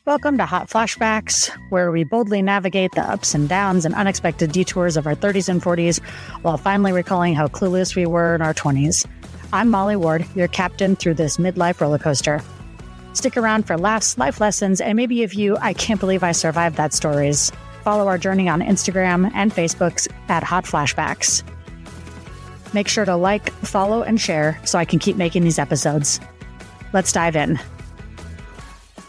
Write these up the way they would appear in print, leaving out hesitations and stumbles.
Welcome to Hot Flashbacks, where we boldly navigate the ups and downs and unexpected detours of our 30s and 40s while finally recalling how clueless we were in our 20s. I'm Molly Ward, your captain through this midlife roller coaster. Stick around for laughs, life lessons, and maybe a few I can't believe I survived that stories. Follow our journey on Instagram and Facebook at Hot Flashbacks. Make sure to like, follow, and share so I can keep making these episodes. Let's dive in.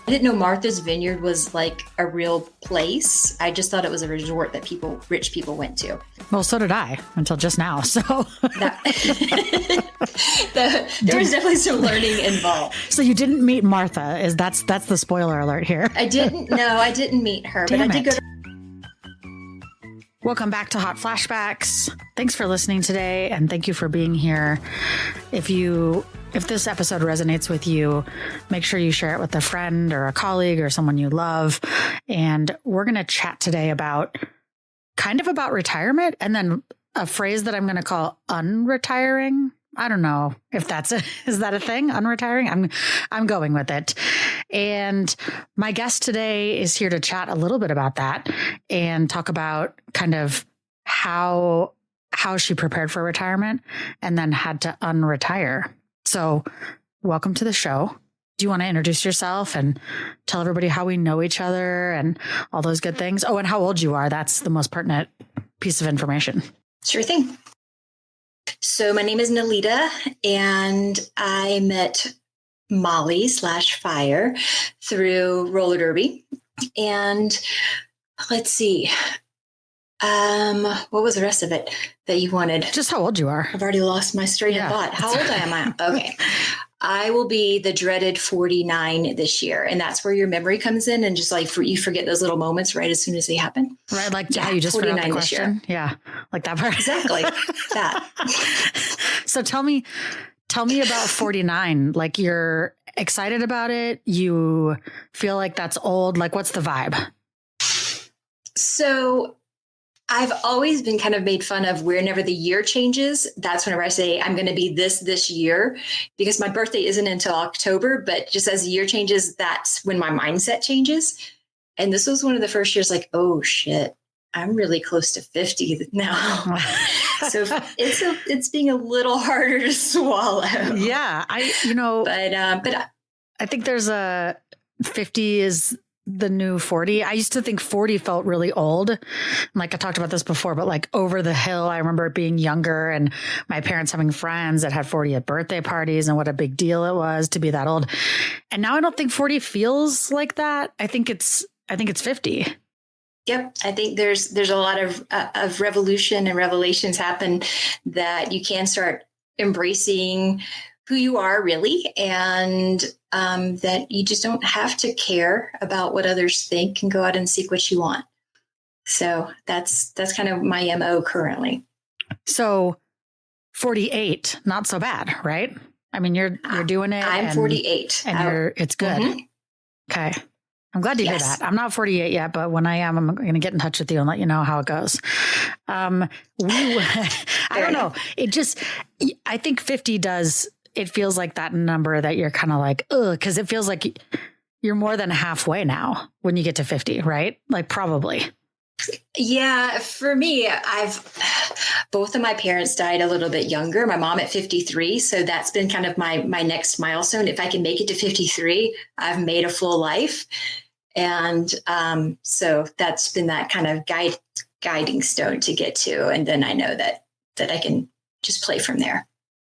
I didn't know Martha's Vineyard was like a real place. I just thought it was a resort that rich people went to. Well, so did I until just now. So there was definitely some learning involved. So you didn't meet Martha? That's the spoiler alert here. I didn't meet her, but I did go to. Welcome back to Hot Flashbacks. Thanks for listening today, and thank you for being here. If this episode resonates with you, make sure you share it with a friend or a colleague or someone you love. And we're going to chat today about retirement, and then a phrase that I'm going to call unretiring. I don't know if is that a thing? Unretiring? I'm going with it. And my guest today is here to chat a little bit about that and talk about kind of how she prepared for retirement and then had to unretire. So welcome to the show. Do you want to introduce yourself and tell everybody how we know each other and all those good things? Oh, and how old you are. That's the most pertinent piece of information. Sure thing. So my name is Nyleta, and I met Molly /Fire through roller derby. And let's see. What was the rest of it that you wanted? Just how old you are. I've already lost my train of thought. How old am I? Okay. I will be the dreaded 49 this year. And that's where your memory comes in. And just like you forget those little moments right as soon as they happen. Right. Like how you just forgot the question. Yeah. Like that part. Exactly. That. So tell me about 49. Like you're excited about it. You feel like that's old. Like what's the vibe? So I've always been kind of made fun of whenever the year changes. That's whenever I say I'm going to be this year, because my birthday isn't until October. But just as the year changes, that's when my mindset changes. And this was one of the first years like, oh, shit, I'm really close to 50 now. So it's being a little harder to swallow. Yeah, but I think there's 50 is the new 40. I used to think 40 felt really old. Like I talked about this before, but like over the hill, I remember it being younger and my parents having friends that had 40 at birthday parties and what a big deal it was to be that old. And now I don't think 40 feels like that. I think it's 50. Yep. I think there's a lot of revolution and revelations happen that you can start embracing who you are really, and that you just don't have to care about what others think and go out and seek what you want. So that's kind of my MO currently. So 48, not so bad, right? I mean, you're doing it. I'm 48. And it's good. Mm-hmm. Okay. I'm glad to hear that. I'm not 48 yet, but when I am, I'm going to get in touch with you and let you know how it goes. I don't know. I think 50 it feels like that number that you're kind of like, ugh, because it feels like you're more than halfway now when you get to 50, right? Like probably. Yeah. For me, both of my parents died a little bit younger. My mom at 53. So that's been kind of my next milestone. If I can make it to 53, I've made a full life. And so that's been that kind of guiding stone to get to. And then I know that I can just play from there.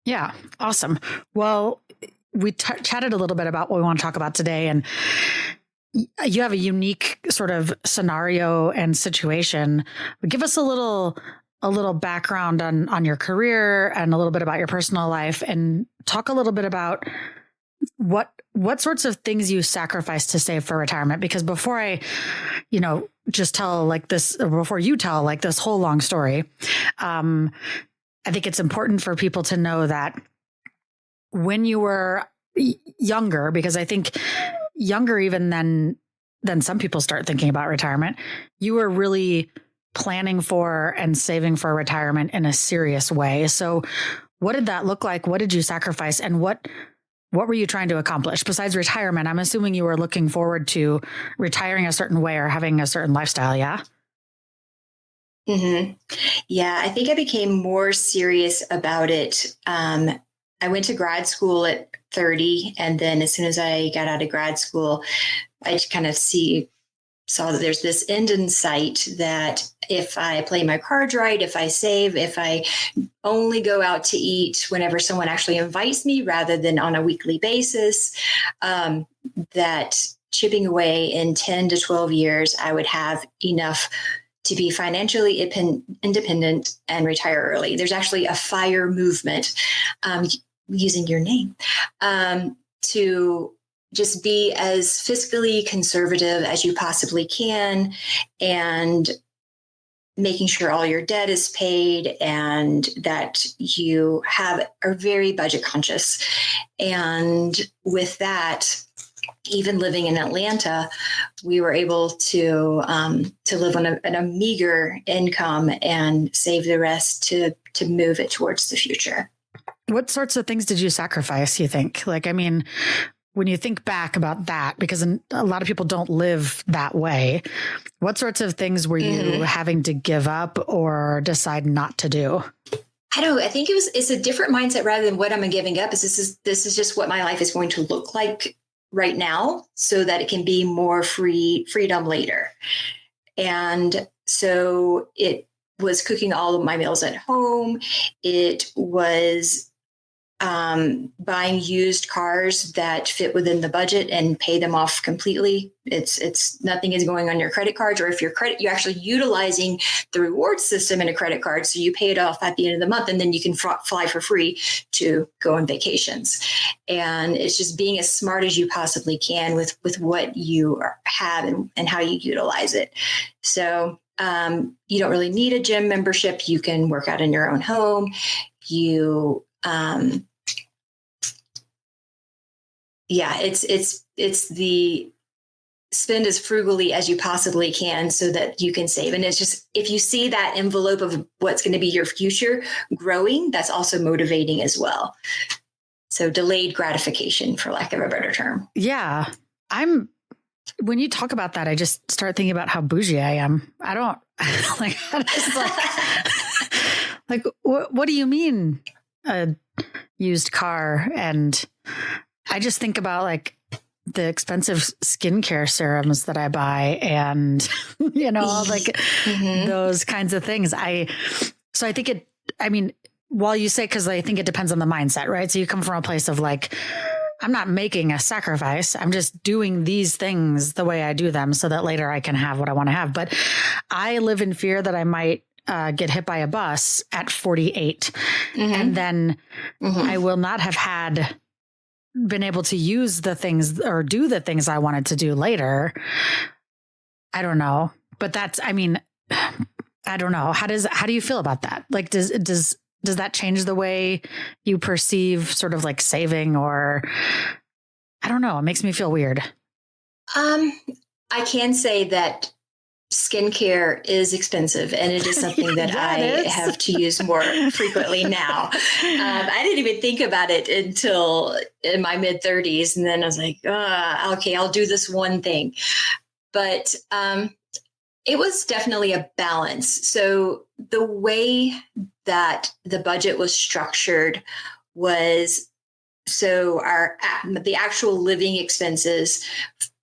Yeah. Awesome. Well, we chatted a little bit about what we want to talk about today, and you have a unique sort of scenario and situation. Give us a little background on your career and a little bit about your personal life, and talk a little bit about what sorts of things you sacrifice to save for retirement. Because before I, just tell like this, or before you tell like this whole long story, I think it's important for people to know that when you were younger, because I think younger even than some people start thinking about retirement, you were really planning for and saving for retirement in a serious way. So what did that look like? What did you sacrifice? And what what were you trying to accomplish besides retirement? I'm assuming you were looking forward to retiring a certain way or having a certain lifestyle. Yeah. Mm-hmm. Yeah, I think I became more serious about it. I went to grad school at 30. And then as soon as I got out of grad school, I kind of saw that there's this end in sight that if I play my cards right, if I save, if I only go out to eat whenever someone actually invites me rather than on a weekly basis, that chipping away in 10 to 12 years, I would have enough to be financially independent and retire early. There's actually a FIRE movement, using your name, to just be as fiscally conservative as you possibly can and making sure all your debt is paid and that you are very budget conscious. And with that, even living in Atlanta, we were able to live on a meager income and save the rest to move it towards the future. What sorts of things did you sacrifice, you think? Like, I mean, when you think back about that, because a lot of people don't live that way, what sorts of things were you having to give up or decide not to do? I think it's a different mindset rather than what I'm giving up. This is just what my life is going to look like right now so that it can be more freedom later. And so it was cooking all of my meals at home. It was buying used cars that fit within the budget and pay them off completely. It's nothing is going on your credit cards, or if you're actually utilizing the reward system in a credit card. So you pay it off at the end of the month and then you can fly for free to go on vacations. And it's just being as smart as you possibly can with what you have and how you utilize it. So you don't really need a gym membership. You can work out in your own home. It's the spend as frugally as you possibly can so that you can save. And it's just, if you see that envelope of what's going to be your future growing, that's also motivating as well. So delayed gratification, for lack of a better term. Yeah. When you talk about that, I just start thinking about how bougie I am. I don't like what do you mean a used car? And I just think about like the expensive skincare serums that I buy and, those kinds of things. So I think while you say, cause I think it depends on the mindset, right? So you come from a place of like, I'm not making a sacrifice. I'm just doing these things the way I do them so that later I can have what I want to have. But I live in fear that I might get hit by a bus at 48. And then I will not have been able to use the things or do the things I wanted to do later. I don't know. But I don't know. How do you feel about that? Like, does that change the way you perceive sort of like saving, or I don't know. It makes me feel weird. I can say that skincare is expensive, and it is something that I have to use more frequently now. I didn't even think about it until in my mid 30s. And then I was like, okay, I'll do this one thing. But it was definitely a balance. So the way that the budget was structured was the actual living expenses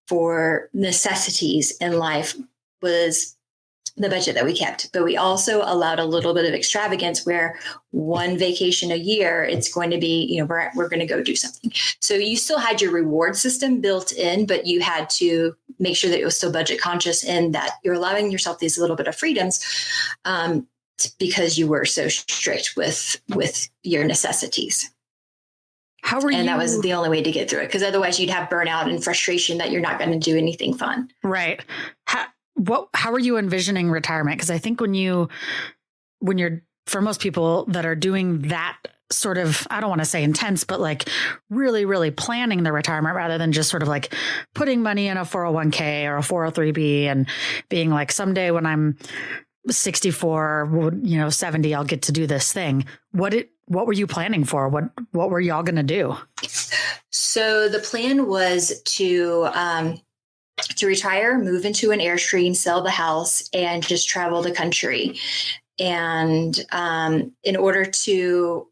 for necessities in life was the budget that we kept, but we also allowed a little bit of extravagance where one vacation a year, it's going to be, we're going to go do something. So you still had your reward system built in, but you had to make sure that it was still budget conscious and that you're allowing yourself these little bit of freedoms because you were so strict with your necessities. How were you? And that was the only way to get through it, because otherwise you'd have burnout and frustration that you're not going to do anything fun. Right. How are you envisioning retirement? Because I think when you're, for most people that are doing that sort of, I don't want to say intense, but like really, really planning the retirement rather than just sort of like putting money in a 401k or a 403b and being like, someday when I'm 64, 70, I'll get to do this thing. What what were you planning for? What were y'all going to do? So the plan was to retire, move into an Airstream, sell the house, and just travel the country. And in order to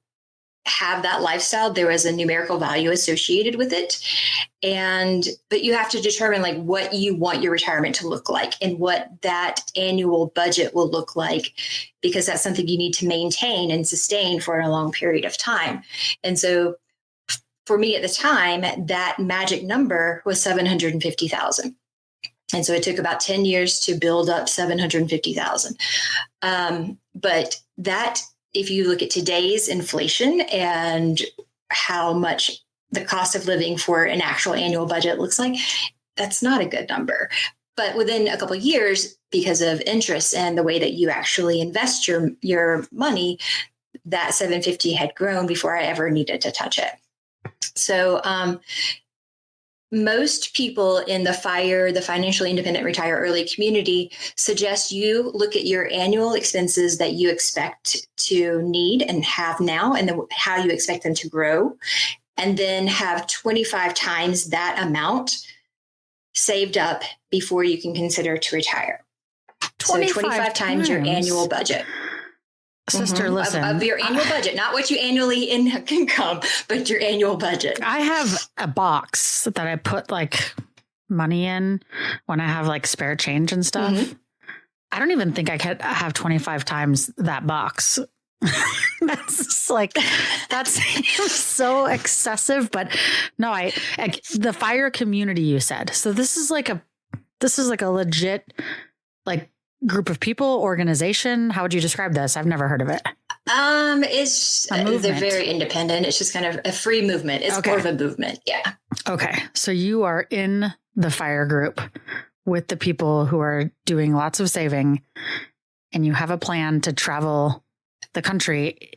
have that lifestyle, there was a numerical value associated with it. But you have to determine like what you want your retirement to look like and what that annual budget will look like, because that's something you need to maintain and sustain for a long period of time. And so for me at the time, that magic number was 750,000. And so it took about 10 years to build up 750,000. But that, if you look at today's inflation and how much the cost of living for an actual annual budget looks like, that's not a good number. But within a couple of years, because of interest and the way that you actually invest your money, that 750 had grown before I ever needed to touch it. So most people in the financially independent retire early community suggest you look at your annual expenses that you expect to need and have now, and then how you expect them to grow, and then have 25 times that amount saved up before you can consider to retire. 25 times your annual budget. Sister, listen. Of your annual budget, not what you annually income, but your annual budget. I have a box that I put like money in when I have like spare change and stuff. Mm-hmm. I don't even think I could have 25 times that box. That's just like, that's so excessive. But no, the FIRE community you said. So this is like a legit, like, group of people, organization. How would you describe this? I've never heard of it. They're very independent. It's just kind of a free movement. It's more of a movement. Yeah. Okay. So you are in the FIRE group with the people who are doing lots of saving, and you have a plan to travel the country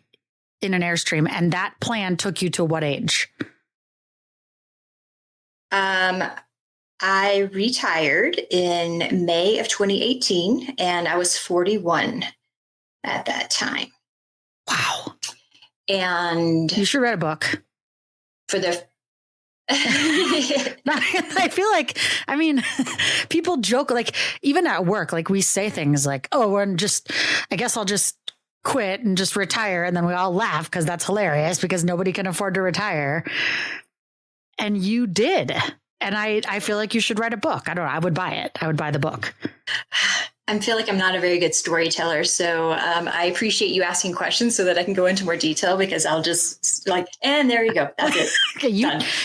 in an Airstream. And that plan took you to what age? I retired in May of 2018, and I was 41 at that time. Wow. And you should write a book. For the I feel like, I mean, people joke, like, even at work, like, we say things like, oh, I guess I'll just quit and just retire. And then we all laugh because that's hilarious because nobody can afford to retire. And you did. And I feel like you should write a book. I don't know. I would buy it. I would buy the book. I feel like I'm not a very good storyteller. So I appreciate you asking questions so that I can go into more detail, because I'll just and there you go. That's it. Okay,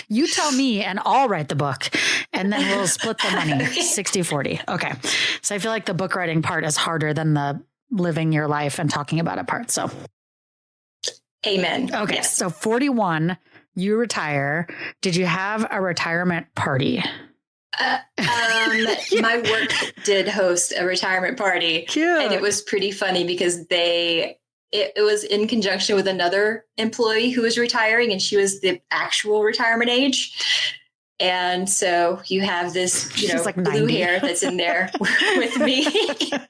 you tell me and I'll write the book, and then we'll split the money 60-40. Okay. So I feel like the book writing part is harder than the living your life and talking about it part. So. Amen. Okay. Yes. So 41. You retire. Did you have a retirement party? My work did host a retirement party. Cute. And it was pretty funny because it was in conjunction with another employee who was retiring, and she was the actual retirement age. And so you have this, like blue hair that's in there with me. And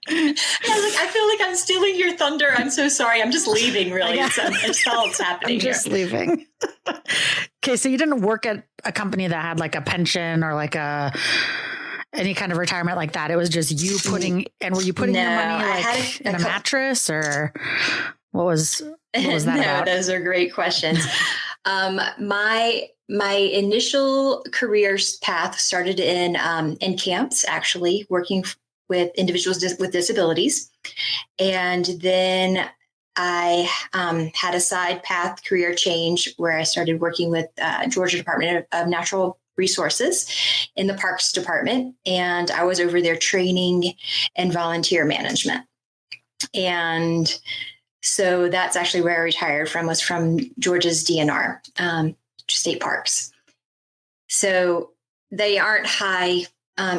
I was like, I feel like I'm stealing your thunder. I'm so sorry. I'm just leaving, really. It's all that's happening. I'm just leaving. Okay, so you didn't work at a company that had like a pension or like any kind of retirement like that. It was just you putting, and were you putting your money like in a mattress, or what was that about? Those are great questions. My initial career path started in camps, actually working with individuals with disabilities. And then I had a side path career change where I started working with Georgia Department of Natural Resources in the Parks Department. And I was over there training and volunteer management. And so that's actually where I retired from, was from Georgia's DNR, state parks. So they aren't high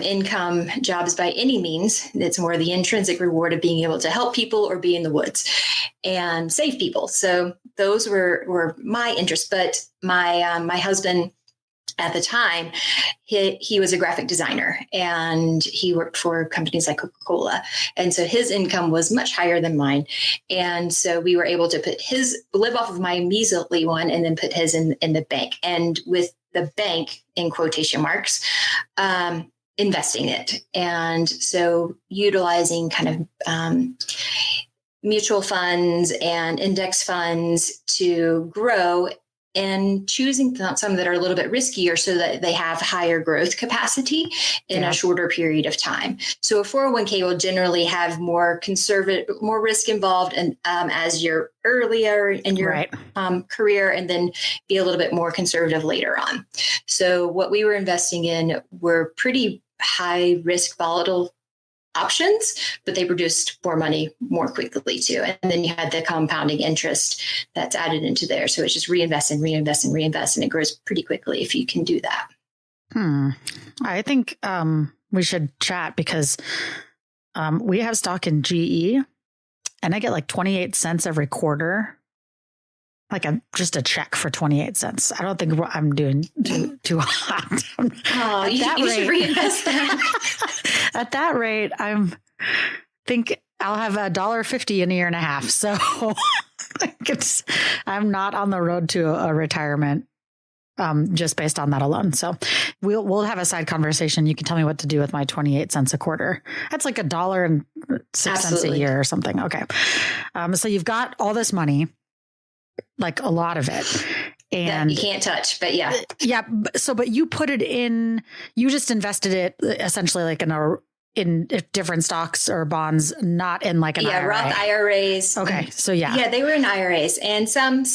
income jobs by any means. It's more the intrinsic reward of being able to help people or be in the woods and save people. So those were my interests. But my husband at the time, he was a graphic designer and he worked for companies like Coca-Cola. And so his income was much higher than mine. And so we were able to live off of my measly one and then put his in the bank. And with the bank, in quotation marks, investing it. And so utilizing kind of mutual funds and index funds to grow, and choosing some that are a little bit riskier so that they have higher growth capacity in a shorter period of time. So a 401k will generally have more risk involved, and as you're earlier in your career, and then be a little bit more conservative later on. So what we were investing in were pretty high risk, volatile options, but they produced more money more quickly too. And then you had the compounding interest that's added into there. So it's just reinvest and reinvest and reinvest, and it grows pretty quickly if you can do that. I think we should chat because we have stock in GE and I get like 28 cents every quarter. Like just a check for 28 cents. I don't think I'm doing too hot. Oh, you should reinvest that. At that rate, think I'll have $1.50 in a year and a half. So I'm not on the road to a retirement just based on that alone. So we'll have a side conversation. You can tell me what to do with my 28 cents a quarter. That's like $1.06 a year or something. Okay. So you've got all this money, like a lot of it, and that you can't touch, but yeah. But you put it in, you just invested it essentially like in different stocks or bonds, not in like an IRA. Roth IRAs. Okay. So yeah, they were in IRAs and some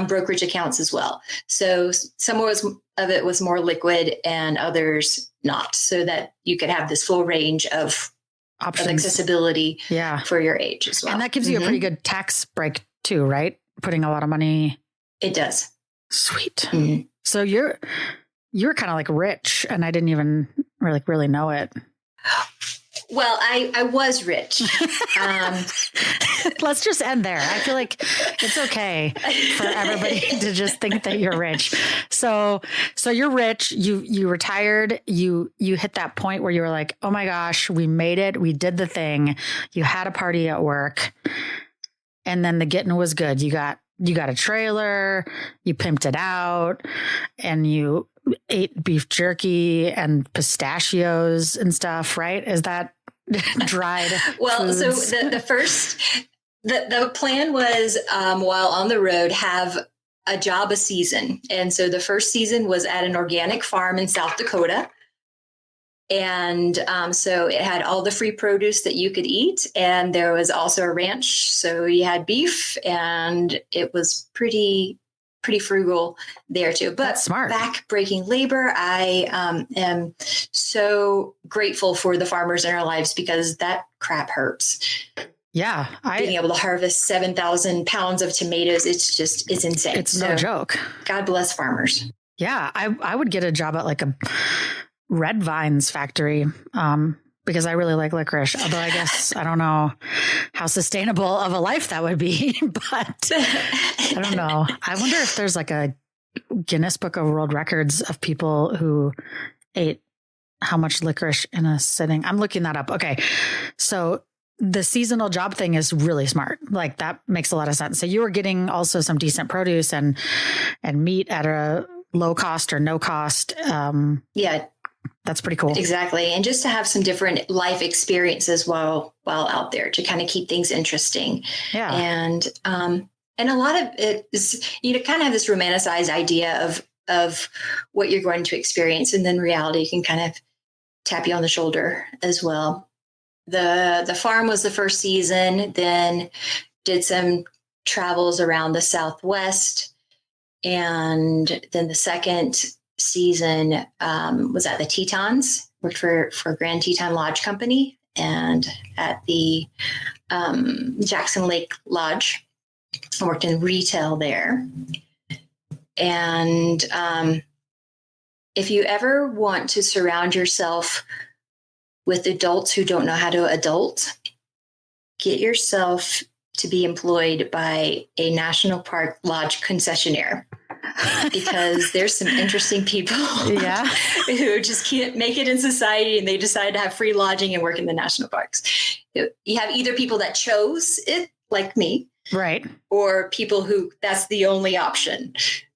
brokerage accounts as well. So some of it was more liquid and others not, so that you could have this full range of options, of accessibility for your age as well. And that gives you a pretty good tax break too, right? Putting a lot of money. It does. Sweet. Mm-hmm. So you're kind of like rich, and I didn't even really know it. Well, I was rich. Let's just end there. I feel like it's okay for everybody to just think that you're rich. So you're rich. You retired. You hit that point where you were like, oh my gosh, we made it. We did the thing. You had a party at work. And then the getting was good. You got a trailer, you pimped it out, and you ate beef jerky and pistachios and stuff, right? Is that dried foods? So the plan was, while on the road, have a job a season. And so the first season was at an organic farm in South Dakota. And so it had all the free produce that you could eat. And there was also a ranch. So you had beef, and it was pretty frugal there too. But that's smart. Back-breaking labor. I am so grateful for the farmers in our lives, because that crap hurts. Yeah. Being able to harvest 7,000 pounds of tomatoes, it's insane. It's no joke. God bless farmers. Yeah. I would get a job at like a red vines factory, because I really like licorice, although I guess I don't know how sustainable of a life that would be, but I don't know. I wonder if there's like a Guinness Book of World Records of people who ate how much licorice in a sitting. I'm looking that up. Okay. So the seasonal job thing is really smart. Like that makes a lot of sense. So you were getting also some decent produce and meat at a low cost or no cost. That's pretty cool. Exactly. And just to have some different life experiences while out there, to kind of keep things interesting. Yeah. And a lot of it is, you kind of have this romanticized idea of what you're going to experience. And then reality can kind of tap you on the shoulder as well. The farm was the first season, then did some travels around the Southwest. And then the second season was at the Tetons, worked for Grand Teton Lodge Company, and at the Jackson Lake Lodge. I worked in retail there. And if you ever want to surround yourself with adults who don't know how to adult, get yourself to be employed by a national park lodge concessionaire. because there's some interesting people Yeah. who just can't make it in society, and they decide to have free lodging and work in the national parks. You have either people that chose it, like me, Right. or people who that's the only option.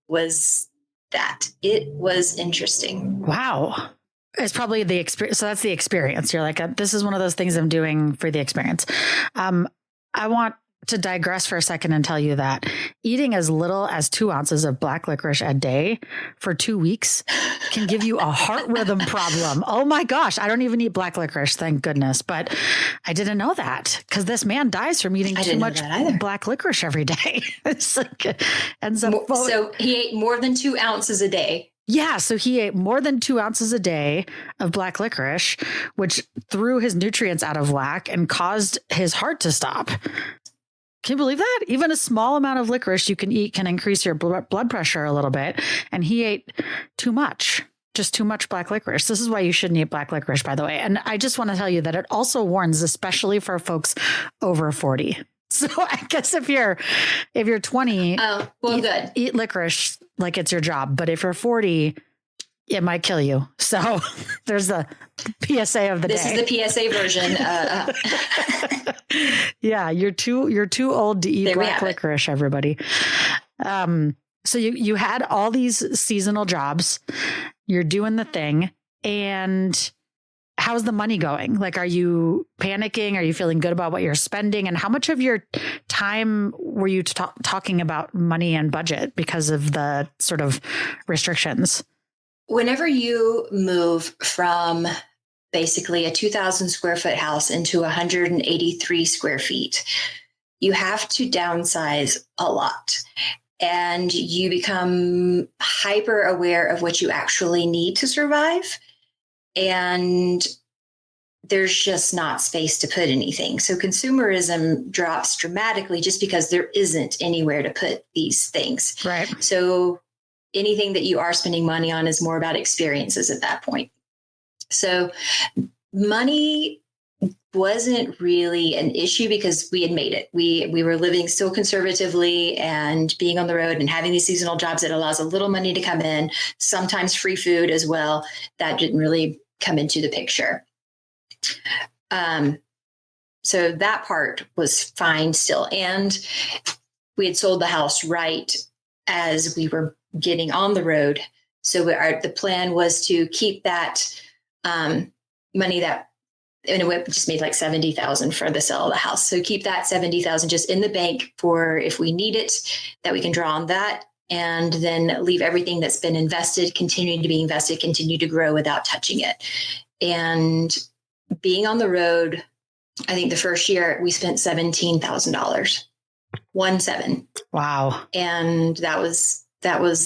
Was that it was interesting. Wow. It's probably the experience. So that's the experience. You're like, this is one of those things I'm doing for the experience. I want to digress for a second and tell you that eating as little as 2 ounces of black licorice a day for 2 weeks can give you a heart rhythm problem. Oh my gosh. I don't even eat black licorice, thank goodness. But I didn't know that, because this man dies from eating too much black licorice every day. It's like, ends up. So he ate more than 2 ounces a day. Yeah. So he ate more than 2 ounces a day of black licorice, which threw his nutrients out of whack and caused his heart to stop. Can you believe that? Even a small amount of licorice you can eat can increase your blood pressure a little bit. And he ate too much, just too much black licorice. This is why you shouldn't eat black licorice, by the way. And I just want to tell you that it also warns, especially for folks over 40. So I guess if you're 20, good. Eat licorice like it's your job. But if you're 40, it might kill you. So there's the PSA of the day. This is the PSA version. Yeah, you're too old to eat black licorice, everybody. So you had all these seasonal jobs. You're doing the thing. And how's the money going? Like, are you panicking? Are you feeling good about what you're spending? And how much of your time were you talking about money and budget because of the sort of restrictions? Whenever you move from basically a 2,000 square foot house into 183 square feet, you have to downsize a lot. And you become hyper aware of what you actually need to survive. And there's just not space to put anything. So consumerism drops dramatically just because there isn't anywhere to put these things. Right. So anything that you are spending money on is more about experiences at that point. So money wasn't really an issue because we had made it. We were living still conservatively and being on the road and having these seasonal jobs that allows a little money to come in, sometimes free food as well. That didn't really come into the picture. So that part was fine still. And we had sold the house right as we were getting on the road. So the plan was to keep that money that, and we just made like $70,000 for the sale of the house. So keep that $70,000 just in the bank for if we need it, that we can draw on that, and then leave everything that's been invested, continuing to be invested, continue to grow without touching it. And being on the road, I think the first year we spent $17,000, 17. Wow. And that was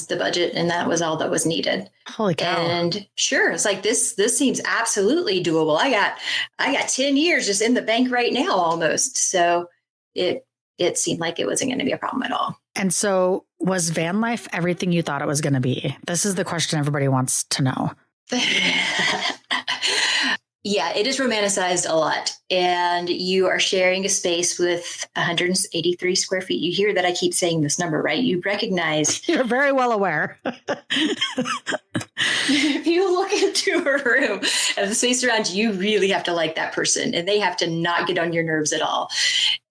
the budget, and that was all that was needed. Holy cow. And sure, it's like this seems absolutely doable. I got 10 years just in the bank right now almost. So it seemed like it wasn't going to be a problem at all. And so was van life everything you thought it was going to be? This is the question everybody wants to know. Yeah, it is romanticized a lot. And you are sharing a space with 183 square feet. You hear that I keep saying this number, right? You recognize. You're very well aware. If you look into a room and the space around you, you really have to like that person, and they have to not get on your nerves at all.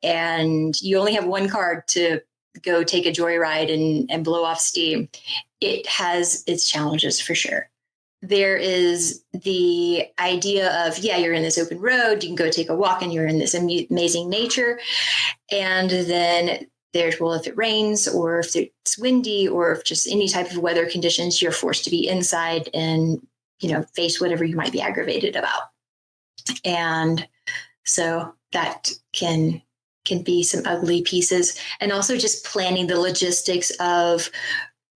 And you only have one card to go take a joyride and blow off steam. It has its challenges for sure. There is the idea of, you're in this open road, you can go take a walk and you're in this amazing nature. And then there's, if it rains or if it's windy or if just any type of weather conditions, you're forced to be inside and, face whatever you might be aggravated about. And so that can be some ugly pieces. And also just planning the logistics of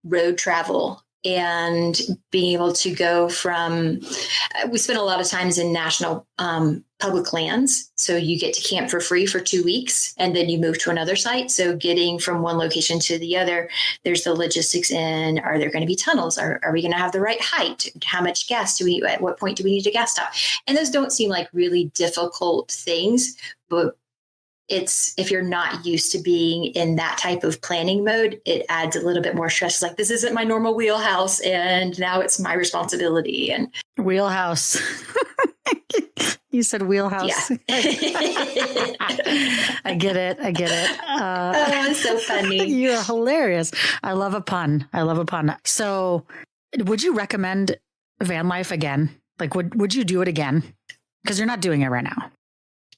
road travel and being able to go from, we spent a lot of times in national public lands. So you get to camp for free for 2 weeks and then you move to another site. So getting from one location to the other, there's the logistics in, are there going to be tunnels? Are we going to have the right height? How much gas at what point do we need a gas stop? And those don't seem like really difficult things, but if you're not used to being in that type of planning mode, it adds a little bit more stress. It's like, this isn't my normal wheelhouse, and now it's my responsibility. And wheelhouse. You said wheelhouse. Yeah. I get it. It's so funny. You're hilarious. I love a pun. So would you recommend van life again? Like, would you do it again? Because you're not doing it right now.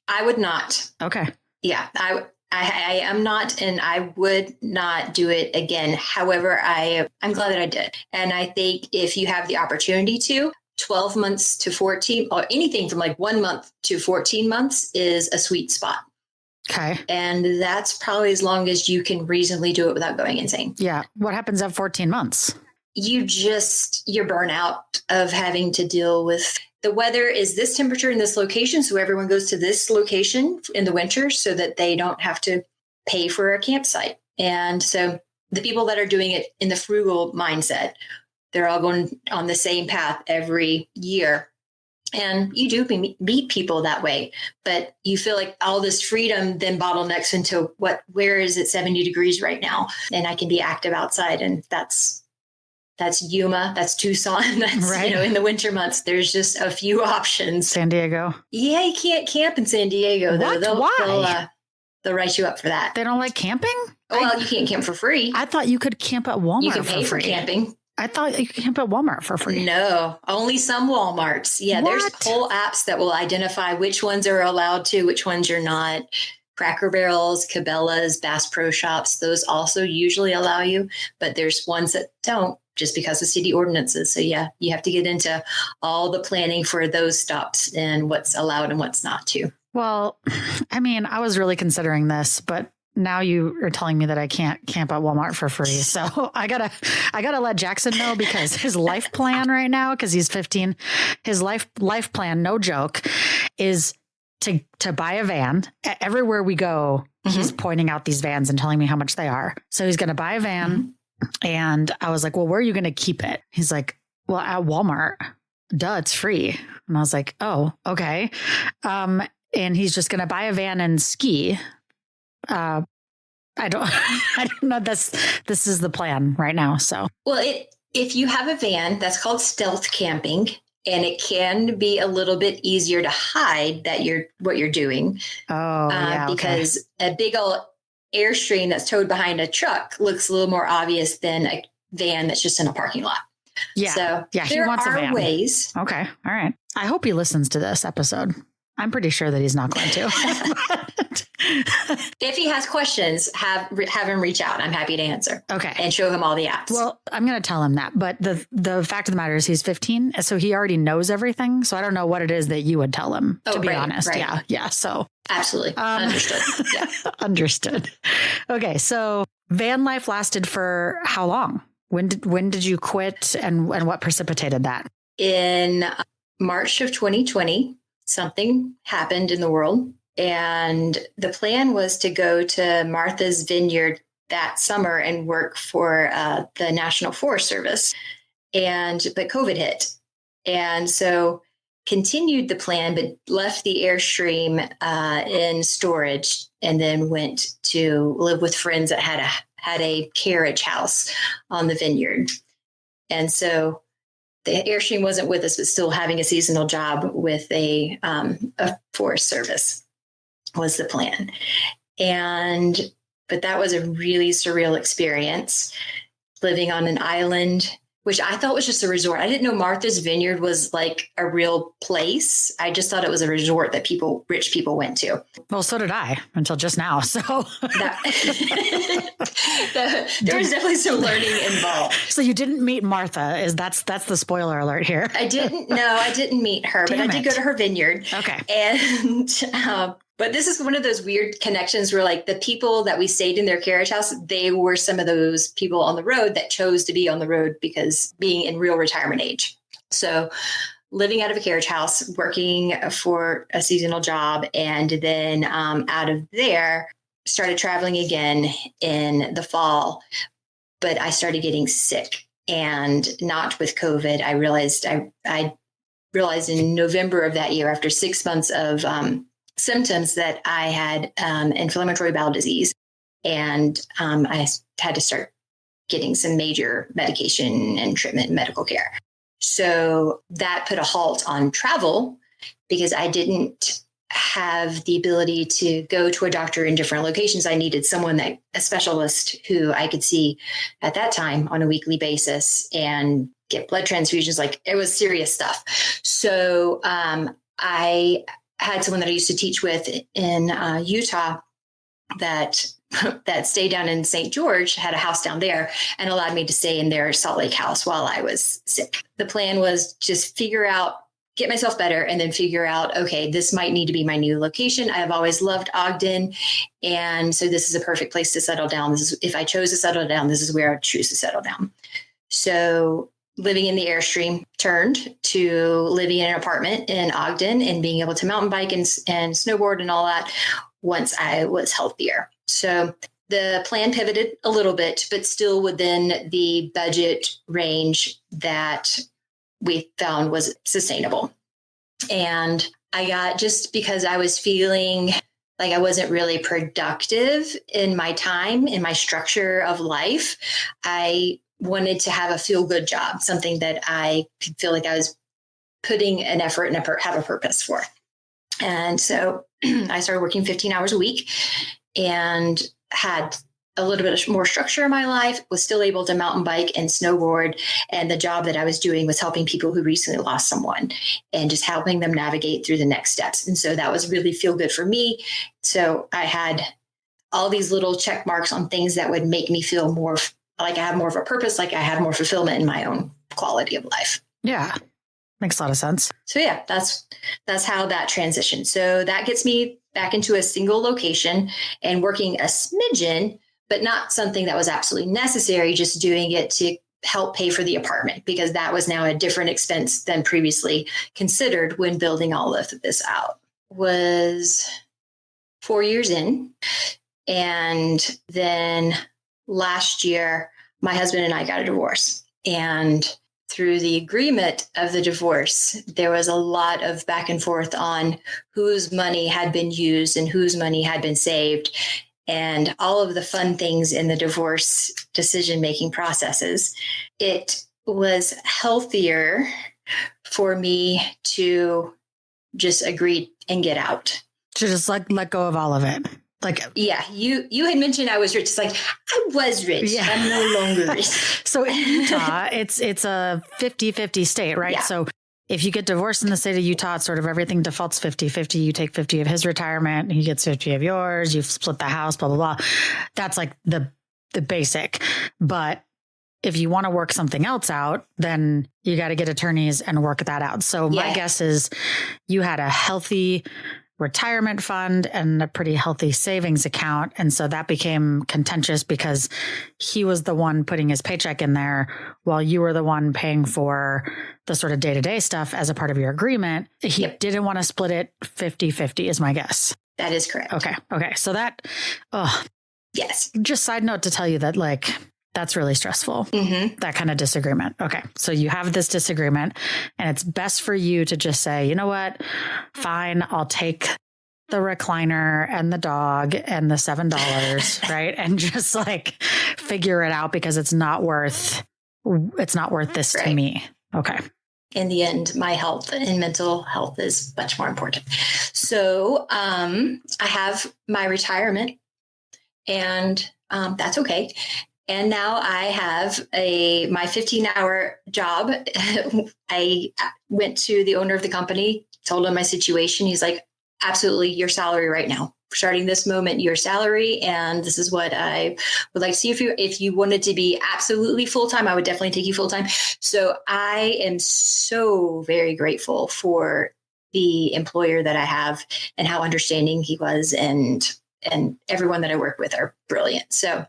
I would not. Okay. Yeah, I am not, and I would not do it again. However, I'm glad that I did. And I think if you have the opportunity to, 12 months to 14, or anything from like 1 month to 14 months is a sweet spot. Okay. And that's probably as long as you can reasonably do it without going insane. Yeah. What happens at 14 months? You're burnout of having to deal with the weather is this temperature in this location. So everyone goes to this location in the winter so that they don't have to pay for a campsite. And so the people that are doing it in the frugal mindset, they're all going on the same path every year. And you do meet people that way, but you feel like all this freedom then bottlenecks into where is it 70 degrees right now? And I can be active outside. And that's Yuma, that's Tucson. That's, right. In the winter months, there's just a few options. San Diego. Yeah, you can't camp in San Diego, though. Why? They'll write you up for that. They don't like camping? Well, you can't camp for free. I thought you could camp at Walmart. You can pay for camping. I thought you could camp at Walmart for free. No, only some Walmarts. Yeah, What? There's whole apps that will identify which ones are allowed to, which ones you're not. Cracker Barrels, Cabela's, Bass Pro Shops, those also usually allow you, but there's ones that don't just because of city ordinances. So yeah, you have to get into all the planning for those stops and what's allowed and what's not to. Well, I mean, I was really considering this, but now you are telling me that I can't camp at Walmart for free. So I gotta let Jackson know, because his life plan right now, because he's 15, his life plan, no joke, is to buy a van. Everywhere we go, he's pointing out these vans and telling me how much they are. So he's going to buy a van. And I was like, well, where are you going to keep it? He's like, well, at Walmart. Duh, it's free. And I was like, oh, okay. And he's just going to buy a van and ski. I don't know. This is the plan right now. So, well, if you have a van, that's called stealth camping, and it can be a little bit easier to hide that what you're doing. Oh, yeah. Because a big old Airstream that's towed behind a truck looks a little more obvious than a van that's just in a parking lot. Yeah. So he wants a van. Ways. Okay. All right. I hope he listens to this episode. I'm pretty sure that he's not going to. If he has questions, have him reach out. I'm happy to answer. Okay. And show him all the apps. Well, I'm going to tell him that. But the fact of the matter is he's 15. So he already knows everything. So I don't know what it is that you would tell him, to be honest. Right. Yeah. Yeah. So absolutely. Understood. Yeah. Understood. Okay. So van life lasted for how long? When did you quit, and what precipitated that? In March of 2020. Something happened in the world, and the plan was to go to Martha's Vineyard that summer and work for the National Forest Service. But COVID hit. And so continued the plan, but left the Airstream in storage, and then went to live with friends that had a carriage house on the vineyard. And so the Airstream wasn't with us, but still having a seasonal job with a Forest Service was the plan. But that was a really surreal experience, living on an island, which I thought was just a resort. I didn't know Martha's Vineyard was like a real place. I just thought it was a resort that rich people went to. Well, so did I until just now. So there was definitely some learning involved. So you didn't meet Martha. That's the spoiler alert here. I didn't meet her, but I did go to her vineyard. Okay. And but this is one of those weird connections where, like, the people that we stayed in their carriage house, they were some of those people on the road that chose to be on the road because being in real retirement age. So living out of a carriage house, working for a seasonal job, and then out of there, started traveling again in the fall. But I started getting sick, and not with COVID. I realized in November of that year, after 6 months of symptoms that I had inflammatory bowel disease. And I had to start getting some major medication and treatment and medical care. So that put a halt on travel because I didn't have the ability to go to a doctor in different locations. I needed a specialist who I could see at that time on a weekly basis and get blood transfusions. Like, it was serious stuff. So I had someone that I used to teach with in Utah that stayed down in St. George, had a house down there, and allowed me to stay in their Salt Lake house while I was sick. The plan was just get myself better, and then figure out, okay, this might need to be my new location. I have always loved Ogden. And so this is a perfect place to settle down. If I chose to settle down, this is where I would choose to settle down. So living in the Airstream turned to living in an apartment in Ogden and being able to mountain bike and snowboard and all that once I was healthier. So the plan pivoted a little bit, but still within the budget range that we found was sustainable. And I got, just because I was feeling like I wasn't really productive in my time, in my structure of life, I wanted to have a feel-good job, something that I could feel like I was putting an effort and have a purpose for. And so I started working 15 hours a week and had a little bit more structure in my life, was still able to mountain bike and snowboard. And the job that I was doing was helping people who recently lost someone and just helping them navigate through the next steps. And so that was really feel good for me. So I had all these little check marks on things that would make me feel more like I have more of a purpose, like I had more fulfillment in my own quality of life. Yeah. Makes a lot of sense. So yeah, that's how that transitioned. So that gets me back into a single location and working a smidgen, but not something that was absolutely necessary, just doing it to help pay for the apartment, because that was now a different expense than previously considered when building all of this out. Was 4 years in. And then last year, my husband and I got a divorce. And through the agreement of the divorce, there was a lot of back and forth on whose money had been used and whose money had been saved, and all of the fun things in the divorce decision-making processes. It was healthier for me to just agree and get out. To just let go of all of it. Like, yeah, you had mentioned I was rich. It's like, I was rich. Yeah. I'm no longer rich. So in Utah, it's a 50-50 state, right? Yeah. So if you get divorced in the state of Utah, it's sort of everything defaults 50-50. You take 50 of his retirement, he gets 50 of yours, you split the house, blah, blah, blah. That's like the basic. But if you want to work something else out, then you got to get attorneys and work that out. So my guess is you had a healthy retirement fund and a pretty healthy savings account. And so that became contentious because he was the one putting his paycheck in there while you were the one paying for the sort of day-to-day stuff as a part of your agreement. He didn't want to split it 50-50 is my guess. That is correct. Okay. So that, yes. Just side note to tell you that, like, that's really stressful, that kind of disagreement. Okay. So you have this disagreement and it's best for you to just say, you know what, fine, I'll take the recliner and the dog and the $7, right? And just like figure it out because it's not worth this to me. Okay. In the end, my health and mental health is much more important. So I have my retirement, and that's okay. And now I have my 15-hour job. I went to the owner of the company, told him my situation. He's like, absolutely, your salary right now. Starting this moment, your salary. And this is what I would like to see. If you wanted to be absolutely full-time, I would definitely take you full-time. So I am so very grateful for the employer that I have and how understanding he was. And everyone that I work with are brilliant. So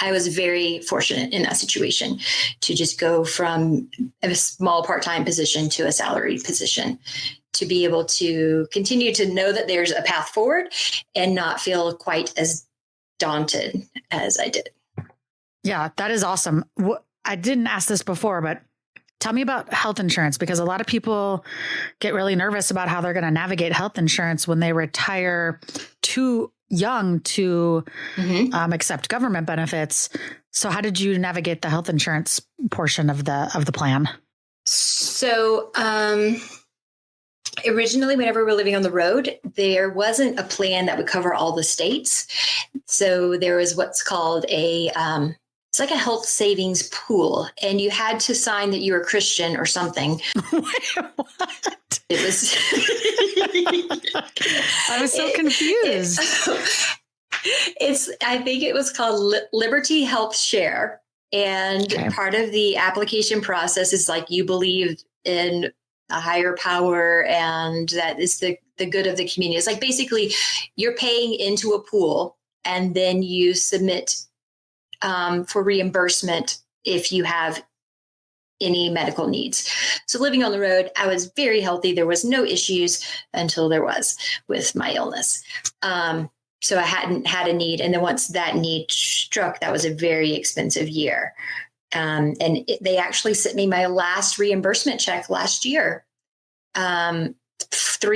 I was very fortunate in that situation to just go from a small part-time position to a salaried position, to be able to continue to know that there's a path forward and not feel quite as daunted as I did. Yeah, that is awesome. I didn't ask this before, but Tell me about health insurance, because a lot of people get really nervous about how they're going to navigate health insurance when they retire too young to accept government benefits. So how did you navigate the health insurance portion of the plan? So, originally, whenever we were living on the road, there wasn't a plan that would cover all the states. So there was what's called it's like a health savings pool, and you had to sign that you were Christian or something. What? It was. I was so confused. I think it was called Liberty Health Share. And part of the application process is like you believe in a higher power and that is the good of the community. It's like basically you're paying into a pool and then you submit for reimbursement if you have any medical needs. So living on the road, I was very healthy. There was no issues until there was with my illness. So I hadn't had a need. And then once that need struck, that was a very expensive year. They actually sent me my last reimbursement check last year, 3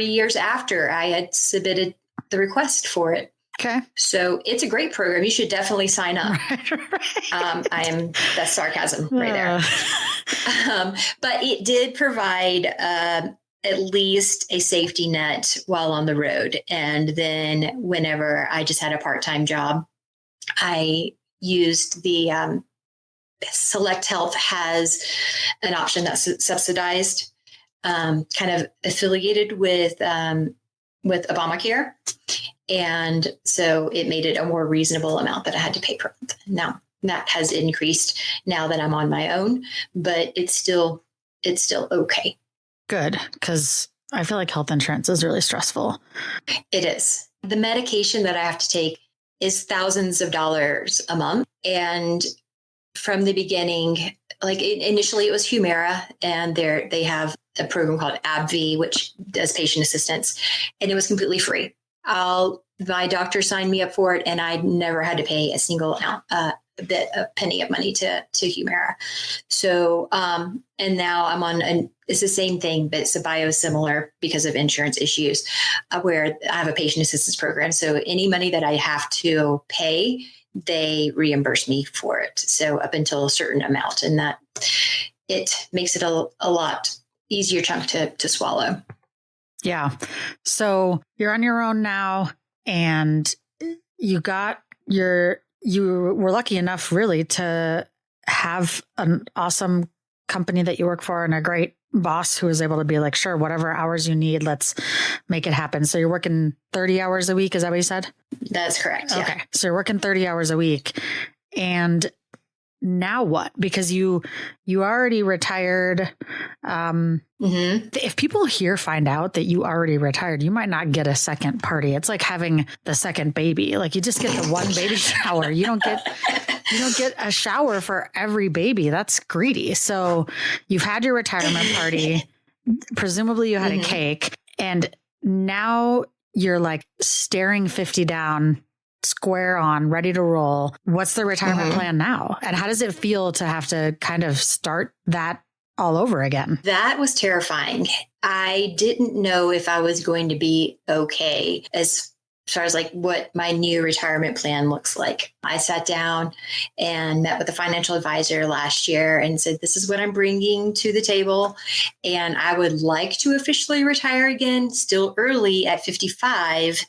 years after I had submitted the request for it. Okay. So it's a great program. You should definitely sign up. Right. That's sarcasm right there. But it did provide at least a safety net while on the road. And then whenever I just had a part-time job, I used the Select Health has an option that's subsidized, kind of affiliated with Obamacare. And so it made it a more reasonable amount that I had to pay per month. Now that has increased now that I'm on my own, but it's still okay. Good, because I feel like health insurance is really stressful. It is. The medication that I have to take is thousands of dollars a month. And from the beginning, initially it was Humira, and they have a program called AbbVie, which does patient assistance, and it was completely free. My doctor signed me up for it, and I never had to pay a single penny of money to Humira. So, and now I'm on it's the same thing, but it's a biosimilar because of insurance issues, where I have a patient assistance program. So any money that I have to pay, they reimburse me for it. So up until a certain amount, and that it makes it a lot easier chunk to swallow. Yeah. So you're on your own now, and you were lucky enough really to have an awesome company that you work for and a great boss who was able to be like, sure, whatever hours you need, let's make it happen. So you're working 30 hours a week. Is that what you said? That's correct. Yeah. Okay. So you're working 30 hours a week, and now what? Because you already retired. If people here find out that you already retired, you might not get a second party. It's like having the second baby. Like you just get the one baby shower. You don't get a shower for every baby. That's greedy. So you've had your retirement party. Presumably you had a cake, and now you're like staring 50 down, square on, ready to roll. What's the retirement plan now? And how does it feel to have to kind of start that all over again? That was terrifying. I didn't know if I was going to be okay as far as like what my new retirement plan looks like. I sat down and met with a financial advisor last year and said, this is what I'm bringing to the table. And I would like to officially retire again, still early at 55.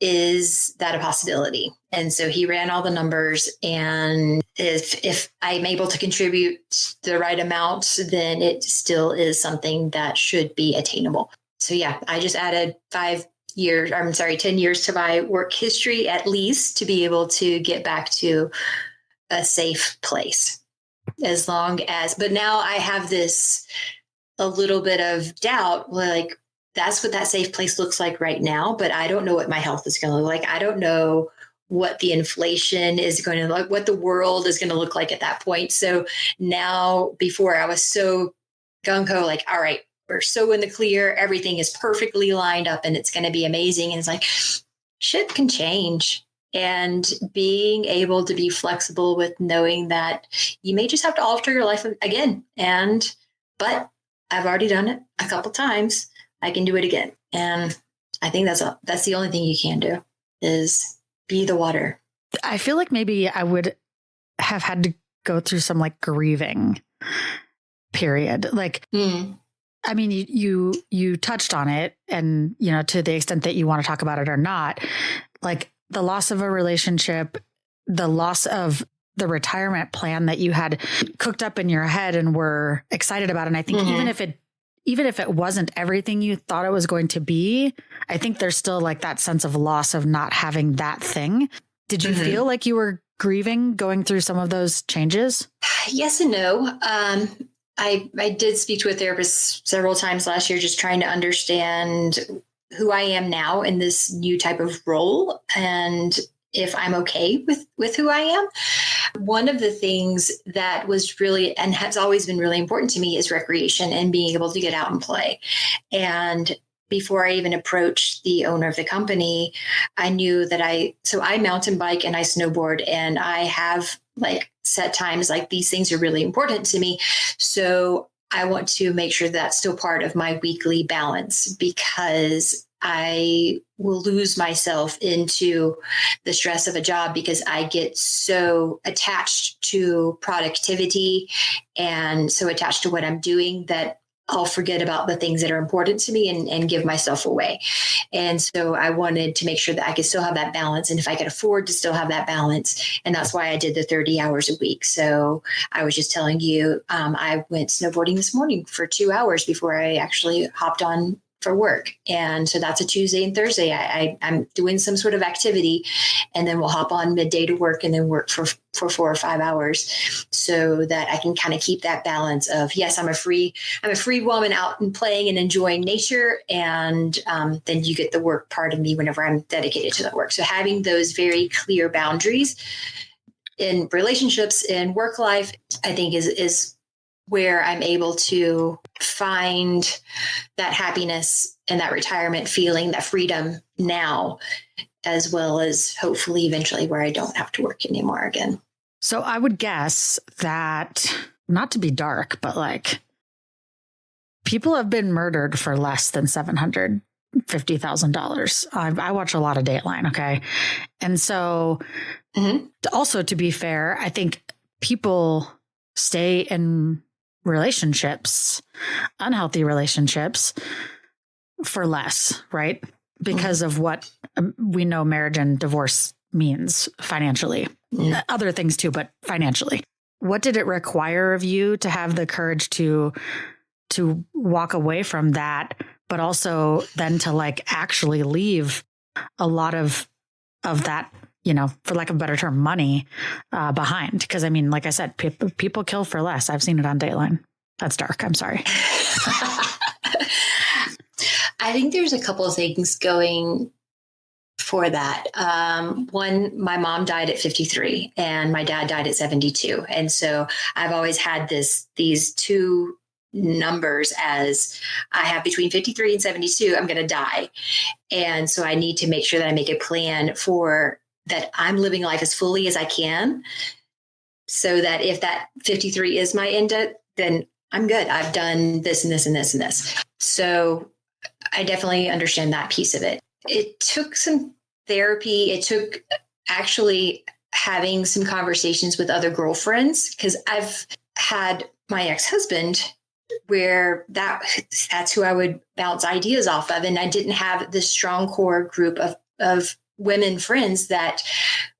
Is that a possibility? And so he ran all the numbers, and if I'm able to contribute the right amount, then it still is something that should be attainable. So yeah, I just added 10 years to my work history at least to be able to get back to a safe place. But now I have a little bit of doubt, like, that's what that safe place looks like right now, but I don't know what my health is going to look like. I don't know what the inflation is going to look like, what the world is going to look like at that point. So now, before I was so gung-ho, like, all right, we're so in the clear, everything is perfectly lined up and it's going to be amazing. And it's like, shit can change. And being able to be flexible with knowing that you may just have to alter your life again. And but I've already done it a couple times. I can do it again. And I think that's the only thing you can do is be the water. I feel like maybe I would have had to go through some like grieving period. Like, I mean, you touched on it, and, you know, to the extent that you want to talk about it or not, like the loss of a relationship, the loss of the retirement plan that you had cooked up in your head and were excited about. And I think even if it wasn't everything you thought it was going to be, I think there's still like that sense of loss of not having that thing. Did you feel like you were grieving going through some of those changes? Yes and no. I did speak to a therapist several times last year, just trying to understand who I am now in this new type of role and if I'm okay with who I am. One of the things that was really and has always been really important to me is recreation and being able to get out and play. And before I even approached the owner of the company, I knew that I mountain bike and I snowboard, and I have like set times, like these things are really important to me. So I want to make sure that's still part of my weekly balance, because I will lose myself into the stress of a job because I get so attached to productivity and so attached to what I'm doing that I'll forget about the things that are important to me and give myself away. And so I wanted to make sure that I could still have that balance, and if I could afford to still have that balance. And that's why I did the 30 hours a week. So I was just telling you, I went snowboarding this morning for 2 hours before I actually hopped on for work. And so that's a Tuesday and Thursday. I'm doing some sort of activity, and then we'll hop on midday to work and then work for 4 or 5 hours, so that I can kind of keep that balance of, yes, I'm a free woman out and playing and enjoying nature. And then you get the work part of me whenever I'm dedicated to that work. So having those very clear boundaries in relationships, in work life, I think is where I'm able to find that happiness and that retirement feeling, that freedom now, as well as hopefully eventually where I don't have to work anymore again. So I would guess that, not to be dark, but like people have been murdered for less than $750,000. I watch a lot of Dateline. Okay. And so also, to be fair, I think people stay in relationships, unhealthy relationships, for less, right? Because of what we know marriage and divorce means financially. Other things too, but financially. What did it require of you to have the courage to walk away from that, but also then to like actually leave a lot of that, you know, for lack of a better term, money behind? Because I mean, like I said, people kill for less. I've seen it on Dateline. That's dark. I'm sorry. I think there's a couple of things going for that. One, my mom died at 53 and my dad died at 72. And so I've always had these two numbers as I have between 53 and 72, I'm going to die. And so I need to make sure that I make a plan for that. I'm living life as fully as I can, so that if that 53 is my end, then I'm good. I've done this and this and this and this. So I definitely understand that piece of it. It took some therapy. It took actually having some conversations with other girlfriends, because I've had my ex-husband where that's who I would bounce ideas off of. And I didn't have this strong core group of women friends that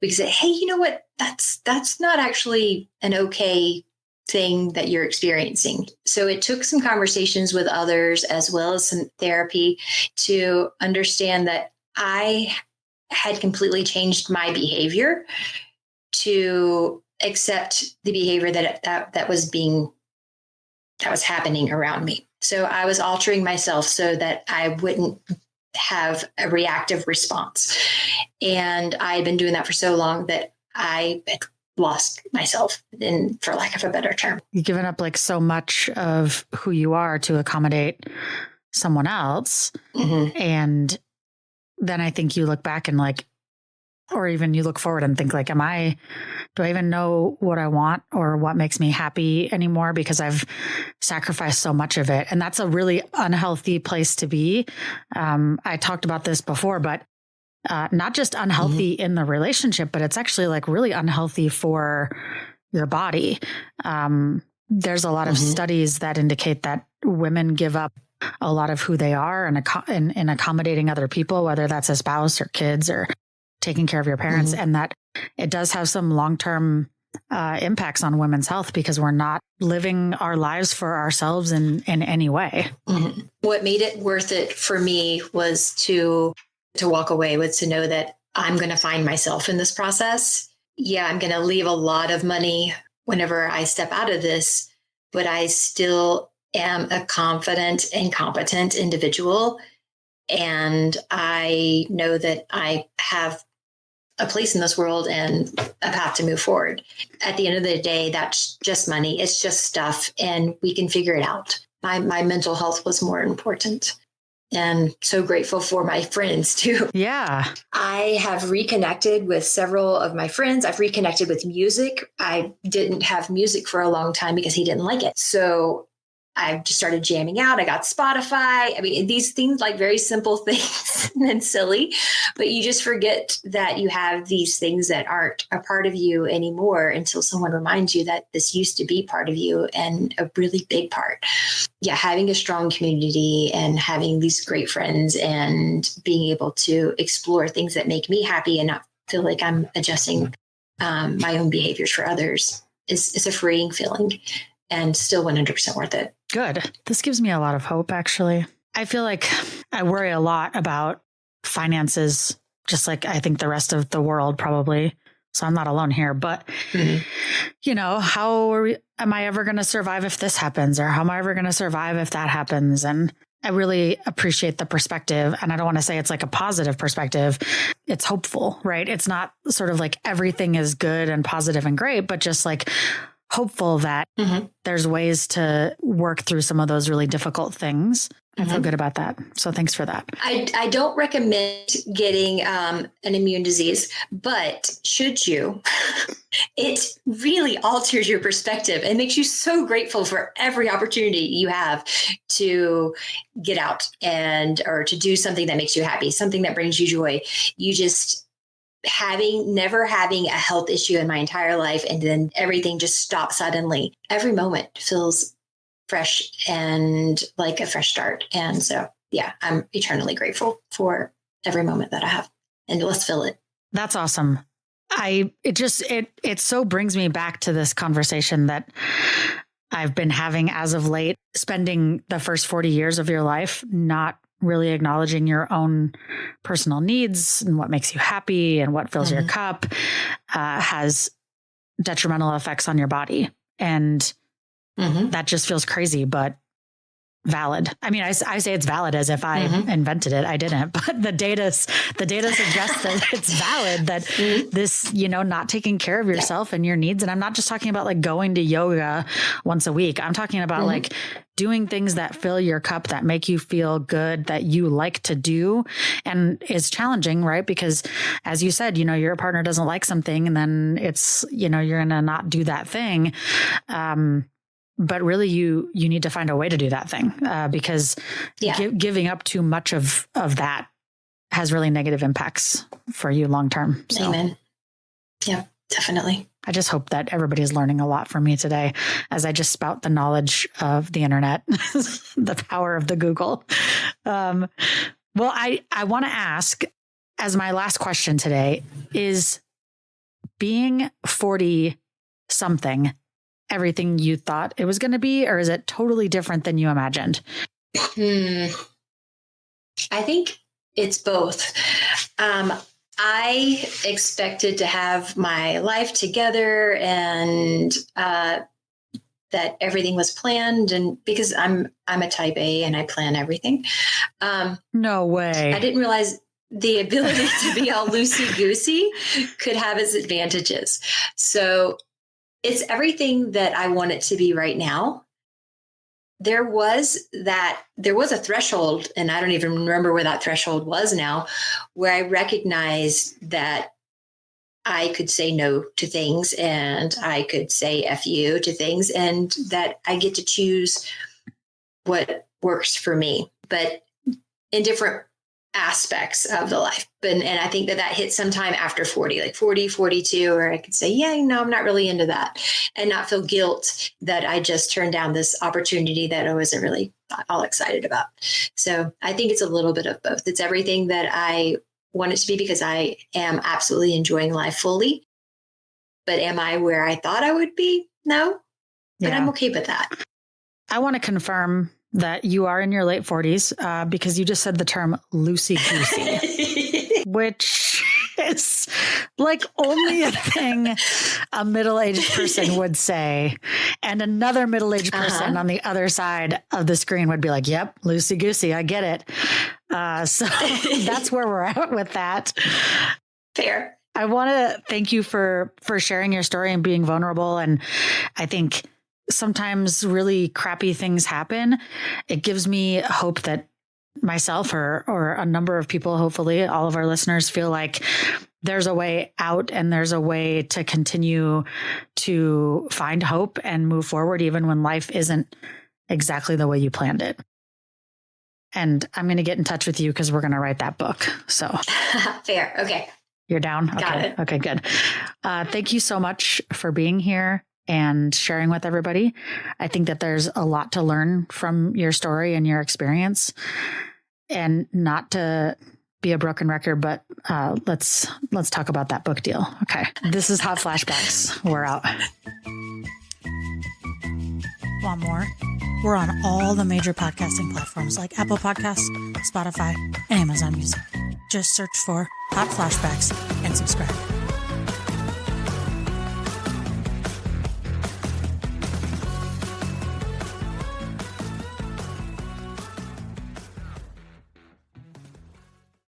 we could say, hey, you know what? That's not actually an okay thing that you're experiencing. So it took some conversations with others as well as some therapy to understand that I had completely changed my behavior to accept the behavior that was happening around me. So I was altering myself so that I wouldn't have a reactive response. And I had been doing that for so long that I had lost myself, for lack of a better term. You've given up like so much of who you are to accommodate someone else. And then I think you look back and like, or even you look forward and think like, do I even know what I want or what makes me happy anymore? Because I've sacrificed so much of it. And that's a really unhealthy place to be. I talked about this before, but not just unhealthy in the relationship, but it's actually like really unhealthy for your body. There's a lot of studies that indicate that women give up a lot of who they are in accommodating other people, whether that's a spouse or kids or taking care of your parents, and that it does have some long-term impacts on women's health because we're not living our lives for ourselves in any way. What made it worth it for me was to walk away, was to know that I'm going to find myself in this process. Yeah, I'm going to leave a lot of money whenever I step out of this, but I still am a confident and competent individual. And I know that I have a place in this world and a path to move forward. At the end of the day, that's just money. It's just stuff, and we can figure it out. My mental health was more important. And so grateful for my friends too. Yeah. I have reconnected with several of my friends. I've reconnected with music. I didn't have music for a long time because he didn't like it. So I just started jamming out. I got Spotify. I mean, these things like very simple things and silly, but you just forget that you have these things that aren't a part of you anymore until someone reminds you that this used to be part of you and a really big part. Yeah, having a strong community and having these great friends and being able to explore things that make me happy and not feel like I'm adjusting my own behaviors for others is a freeing feeling and still 100% worth it. Good. This gives me a lot of hope, actually. I feel like I worry a lot about finances, just like I think the rest of the world probably. So I'm not alone here, but you know, am I ever going to survive if this happens? Or how am I ever going to survive if that happens? And I really appreciate the perspective. And I don't want to say it's like a positive perspective. It's hopeful, right? It's not sort of like everything is good and positive and great, but just like hopeful that there's ways to work through some of those really difficult things. I feel good about that. So thanks for that. I don't recommend getting an immune disease, but should you, it really alters your perspective and makes you so grateful for every opportunity you have to get out or to do something that makes you happy, something that brings you joy. You just never having a health issue in my entire life, and then everything just stops suddenly. Every moment feels fresh and like a fresh start. And so, yeah, I'm eternally grateful for every moment that I have, and let's fill it. That's awesome. It so brings me back to this conversation that I've been having as of late, spending the first 40 years of your life not really acknowledging your own personal needs and what makes you happy and what fills your cup has detrimental effects on your body. And that just feels crazy, but valid. I mean, I say it's valid as if I invented it. I didn't, but the data suggests that it's valid, that this, not taking care of yourself and your needs. And I'm not just talking about like going to yoga once a week. I'm talking about like doing things that fill your cup, that make you feel good, that you like to do. And it's challenging, right? Because as you said, your partner doesn't like something, and then it's, you're going to not do that thing. But really, you need to find a way to do that thing because giving up too much of that has really negative impacts for you long term. So. Amen. Yeah, definitely. I just hope that everybody's learning a lot from me today as I just spout the knowledge of the internet, the power of the Google. Well, I want to ask, as my last question today, is being 40 something everything you thought it was going to be, or is it totally different than you imagined? I think it's both. I expected to have my life together and that everything was planned, and because I'm a type A and I plan everything. No way. I didn't realize the ability to be all loosey-goosey could have its advantages. So it's everything that I want it to be right now. There was a threshold, and I don't even remember where that threshold was now, where I recognized that I could say no to things and I could say F you to things, and that I get to choose what works for me, but in different aspects of the life. And I think that hits sometime after 40, like 40, 42, or I could say, yeah, no, I'm not really into that, and not feel guilt that I just turned down this opportunity that I wasn't really all excited about. So I think it's a little bit of both. It's everything that I want it to be, because I am absolutely enjoying life fully. But am I where I thought I would be? No, but I'm okay with that. I want to confirm that you are in your late 40s because you just said the term loosey-goosey, which is like only a thing a middle-aged person would say. And another middle-aged person on the other side of the screen would be like, yep, loosey-goosey, I get it. So that's where we're at with that. Fair. I want to thank you for sharing your story and being vulnerable. And I think sometimes really crappy things happen. It gives me hope that myself or a number of people, hopefully all of our listeners, feel like there's a way out and there's a way to continue to find hope and move forward, even when life isn't exactly the way you planned it. And I'm going to get in touch with you because we're going to write that book. So fair. Okay. You're down? Okay. Got it. Okay, good. Thank you so much for being here and sharing with everybody. I think that there's a lot to learn from your story and your experience, and not to be a broken record, but let's talk about that book deal. Okay. This is Hot Flashbacks. We're out. Want more? We're on all the major podcasting platforms like Apple Podcasts, Spotify, and Amazon Music. Just search for Hot Flashbacks and subscribe.